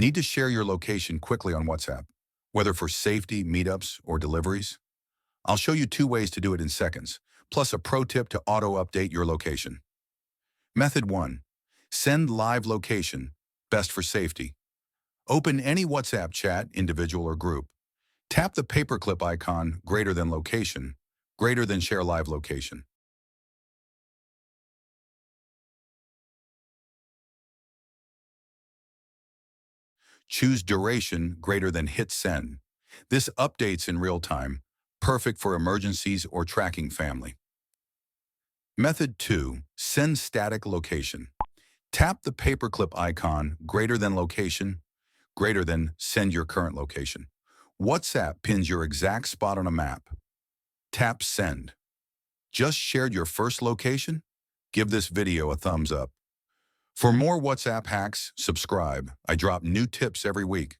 Need to share your location quickly on WhatsApp, whether for safety, meetups, or deliveries? I'll show you 2 ways to do it in seconds, plus a pro tip to auto-update your location. Method 1. Send live location, best for safety. Open any WhatsApp chat, individual or group. Tap the paperclip icon greater than location, greater than share live location. Choose duration greater than hit send. This updates in real time, perfect for emergencies or tracking family. Method 2. Send static location. Tap the paperclip icon greater than location, greater than send your current location. WhatsApp pins your exact spot on a map. Tap send. Just shared your first location? Give this video a thumbs up. For more WhatsApp hacks, subscribe. I drop new tips every week.